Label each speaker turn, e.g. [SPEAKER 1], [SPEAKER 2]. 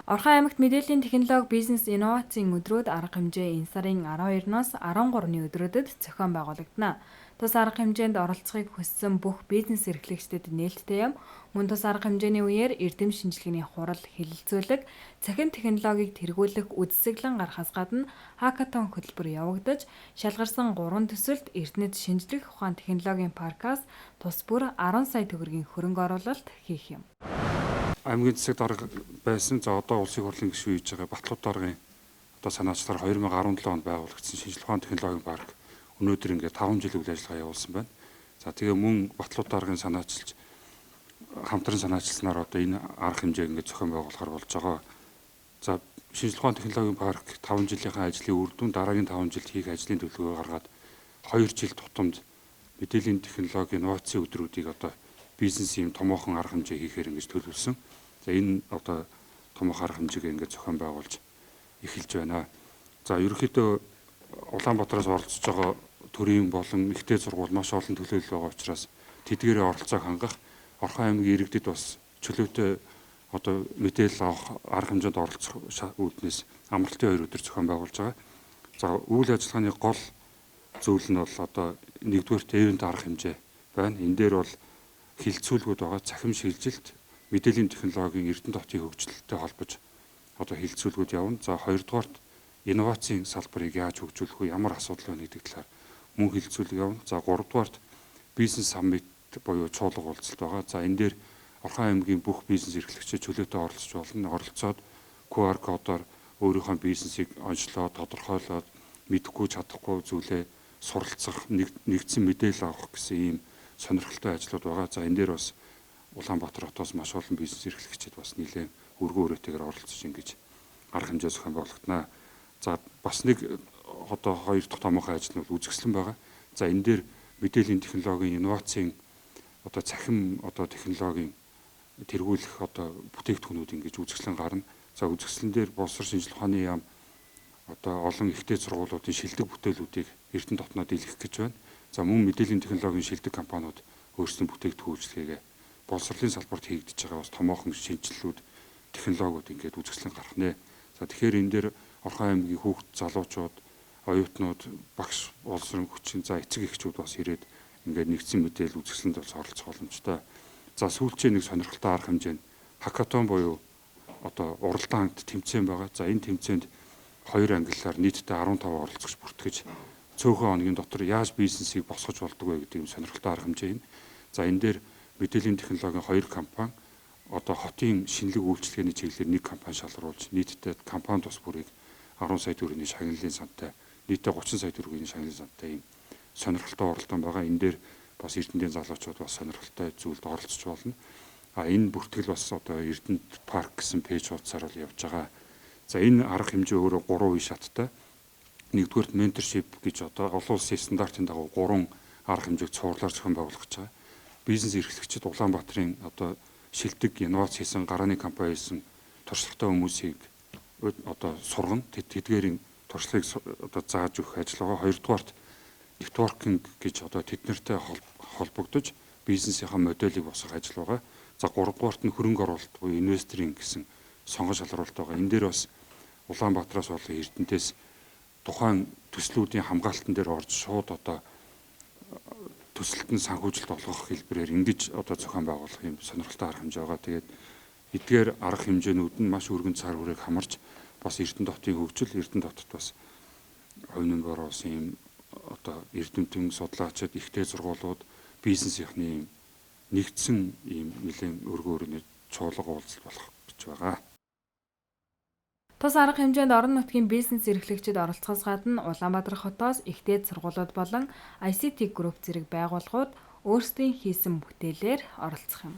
[SPEAKER 1] Орхон аймагт мэдээллийн технологи бизнес инновацийн өдрүүд арга хэмжээ энэ сарын 12-наас 13-ны өдрүүдэд зохион байгуулагдана. Тус арга хэмжээнд оролцохыг хүссэн бүх бизнес эрхлэгчдэд нээлттэй юм. Мөн тус арга хэмжээний үеэр эрдэм шинжилгээний хурал хэлэлцүүлэг, цахим технологиг тэргүүлэх үдсэглэн гарахаас гадна хакатон хөтөлбөр явагдаж, шалгарсан 3 төсөлд Эрдэнэт шинжлэх ухаан технологийн паркаас тус бүр 10 сая төгрөгийн хөрөнгө оруулалт хийх юм.
[SPEAKER 2] Аймгийн засаг дарга байсан. За одоо улсын хурлын гишүүн хийж байгаа Батлууд даргын одоо санаачлаар 2017 онд байгуулагдсан шинжлэх ухааны технологийн парк өнөөдөр ингээд 5 жил үйл ажиллагаа явуулсан байна. За тэгээ мөн Батлууд даргын санаачилж хамтран санаачилснаар одоо энэ арга хэмжээг ингээд зохион байгуулахар болж байгаа. За шинжлэх ухааны технологийн парк 5 жилийнхаа ажлын үр дүн дараагийн 5 жилд хийх ажлын төлөвлөгөө гаргаад 2 жил тутамд мэдээллийн технологи инновацийн өдрүүдийг одоо бизнес юм томоохон арга хэмжээ хийхээр ингэж төлөвлөсөн. За энэ одоо томоохон арга хэмжээгээ ингээд зохион байгуулж эхэлж байна. За ерөнхийдөө Улаанбаатараас оролцож байгаа төрийн болон ихтэй сургууль маш олон төлөөлөл байгаа учраас тэдгээрээ оролцоог хангах Орхон аймгийн иргэдэд бас чөлөөтэй одоо мэдээлэл авах арга хэмжээнд оролцох үүднээс амралтын 2 өдөр зохион байгуулж байгаа. За үйл ажиллагааны гол зүйл нь бол одоо нэгдүгээр ивент арга хэмжээ байна. Энэ дээр бол хилцүүлгүүд байгаа, цахим шилжилт, мэдээллийн технологийн Эрдэнэ хотын хөгжөлтөй холбож одоо хилцүүлгүүд явна. За хоёрдугаарт инновацийн салбарыг яаж хөгжүүлэх вэ, ямар асуудал байна гэдэг талаар мөн хилцүүлэг явна. За гуравдугаарт бизнес саммит буюу чуулга уулзалт байгаа. За энэ дээр Орхон аймгийн бүх бизнес эрхлэгчид чөлөөтэй оролцож болно. Оролцоод QR кодоор өөрийнхөө бизнесийг онцлоод, тодорхойлоод, мэдэхгүй чадахгүй зүйлээ суралцах, нэгдсэн мэдээлэл авах гэсэн ийм сонирхолтой ажлууд байгаа. За энэ дээр бас Улаанбаатар хотоос маш олон бизнес эрхлэгчид бас нэлээд өргөн үрээтэйгээр оролцож ингэж арга хэмжээ зохион байгуулагдана. За бас нэг одоо хоёр дахь томоохон ажил нь бол үзэсгэлэн байгаа. За энэ дээр мэдээллийн технологийн инновацийн одоо цахим одоо технологийн тэргүүлэх одоо бүтээгдэхүүнүүд ингэж үзэсгэлэн гарна. За үзэсгэлэн дээр боловсрол шинжилгээ ухааны яам одоо олон ихтэй сургуулиудын шилдэг бүтээлүүдийг Эрдэнэ дотноо дийлгэх гэж байна. За мөн мэдээллийн технологийн шилдэг компаниуд өөрсдийн бүтээгдэхүүнчлэгээ боловсролын салбарт хийгдэж байгаа бас томоохон шинжилэлүүд, технологиуд ингээд үзэсгэлэн гарах нэ. За тэгэхээр энэ дээр Орхон аймгийн хүүхд залуучууд, оюутнууд, багш, боловсрон хүчин, за эцэг эхчүүд бас ирээд ингээд нэгдсэн мэдээлэл үзэсгэлэнд бас оролцох боломжтой. За сүүлчээ нэг сонирхолтой арга хэмжээ нь хакатон буюу одоо уралдаан хангад тэмцээн байгаа. За энэ тэмцээнд 2 ангиллаар нийтдээ 15 оролцогч бүртгэж цөөхөн хоногийн дотор яаж бизнесийг босгож болдог вэ гэдэг юм сонирхолтой арга хэмжээ юм. За энэ дээр мэдээллийн технологийн 2 компани одоо хотын шинэлэг үйлчлэгээний чиглэлээр 1 компани шалгаруулж нийтдээ компани тус бүрийг 10 сая төгрөгийн шагналын сантай, нийтдээ 30 сая төгрөгийн шагналын сантай юм сонирхолтой оролдон байгаа. Энэ дээр бас Эрдэнэт залуучууд бас сонирхолтой зүйлд оролцож болно. Энэ бүртгэл бас одоо Эрдэнэт парк гэсэн пэйж хуудасаар бол явж байгаа. За энэ арга хэмжээ өөрөө 3 үе шаттай. Нэгдүгээрт менторшип гэж одоо олон улсын стандартын дагуу 3 арга хэмжээг цуурлаар зохион байгуулах гэж байгаа. Бизнес эрхлэгчид Улаанбаатарын одоо шилдэг инновац хийсэн гарааны компани хийсэн туршлагатай хүмүүсийг одоо сургана. Тэдгээрийн туршлагыг одоо зааж өгөх ажил байгаа. Хоёрдугаарт нэтворкинг гэж одоо тэд нартай холбогдож бизнесийнхаа моделийг босгох ажил байгаа. За гуравдугаарт нь хөрөнгө оруулалт буюу инвесторинг гэсэн сонгон шалгаруулалт байгаа. Энэ дээр бас Улаанбаатараас болон Эрдэнэтээс тухайн төслүүдийн хамгаалтан дээр орж шууд одоо төсөлтөнд санхүүжилт олгох хэлбэрээр ингэж одоо зохион байгуулах юм сонирхолтой арга хэмжээ байгаа. Тэгээд эдгээр арга хэмжээнүүд нь маш өргөн цар хүрээг хамарч бас Эрдэнэ хотын хөгжил, Эрдэнэ хотод бас хувийн оруулсан юм одоо эрдэмтэн судлаачид, ихтэй сургуулиуд, бизнесийнхний юм нэгдсэн ийм нэлээд өргөн өрөөний чуулга уулзалт болох гэж байгаа.
[SPEAKER 1] Тус арга хэмжээнд орон нутгийн бизнес эрхлэгчид оролцохоос гадна Улаанбаатар хотоос ихтэй сургуулиуд болон ICT Group зэрэг байгууллагууд өөрсдийн хийсэн бүтээлээр оролцох юм.